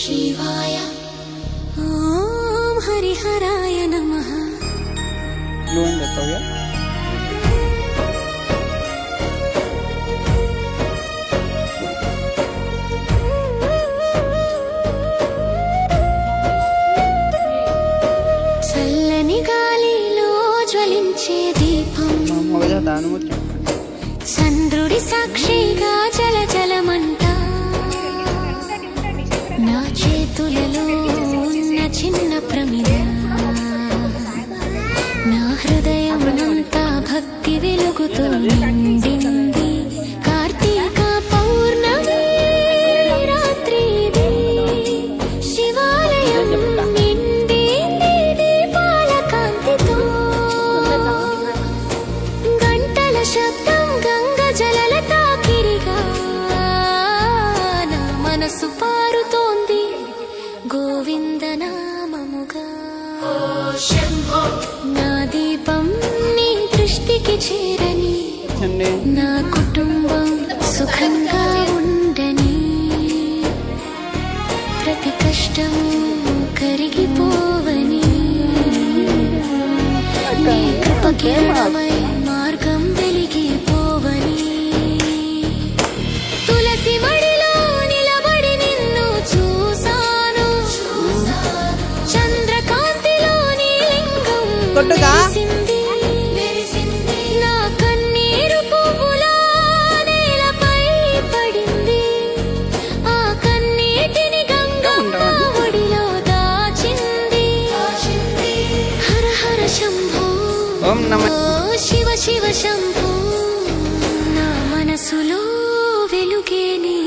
शिवाय ॐ हरिहराय नमः। लोन देता हूँ यार। చంద్రుడి సాక్షిగా జల జలమంతా నా చేతులలో ఉన్న చిన్న ప్రమిద నా హృదయం అంతా భక్తి వెలుగుతో నిండింది। కార్తీక పౌర్ణమి రాత్రి శివాలయం నిండింది దీపాల కాంతితో। గంటల శబ్దం గంగ జలల తాకిరిగా నా మనసు పారుతోంది గోవింద నామముగా। నా దీపం నీ దృష్టికి చేరని నా కుటుంబం సుఖంగా ఉండని ప్రతి కష్టము కరిగిపోవని నీ కృప కిరణమై మార్గం వెలిగిపోవని తులసి మడిలో నిలబడి నిన్ను చూసాను। చంద్రకాంతిలో నీ లింగం మెరిసింది నా కన్నీరు పువ్వులా నేలపై పడింది। ఆ కన్నీటిని గంగమ్మ ఒడిలో దాచింది। హర హర శంభో ఓం నమః శివ శివ శంభో నా మనసులో వెలుగే నీ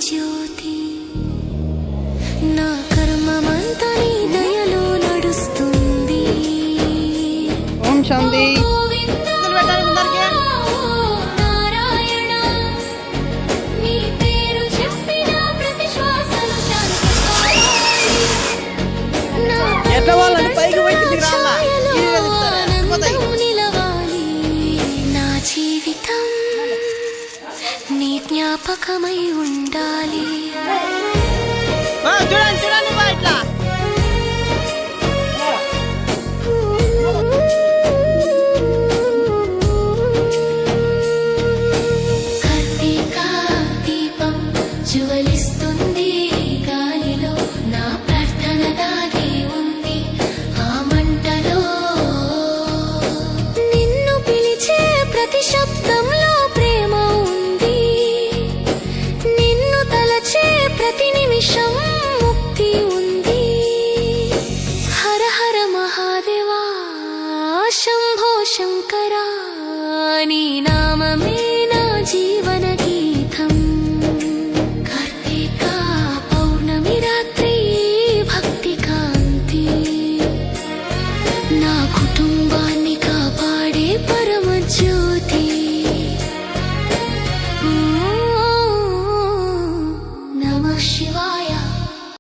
జ్యోతి। నా కర్మమంతా నీ దయలో నడుస్తుంది। ఓం శాంతి। నారాయణ నీ పేరు చెప్పిన ప్రతి శ్వాసలో శాంతి కావాలి। నా ఎట్లా వాళ్ళని పైకి పోయి కిందికి రావాలా? ఆనందం నిలవాలి। నా జీవితం నీ జ్ఞాపకమై ఉండాలి। చూడండి చూడండి బా ఇట్లా కార్తీక దీపం జ్వలిస్తుంది గాలిలో నా ప్రార్థన దాగి ఉంది ఆ మంటలో। నిన్ను పిలిచే ప్రతి శబ్దంలో ప్రేమ ఉంది। నిన్ను తలచే ప్రతి నిమిషం ముక్తి ఉంది। హర హర మహాదేవా శంభో శంకరా నీ నా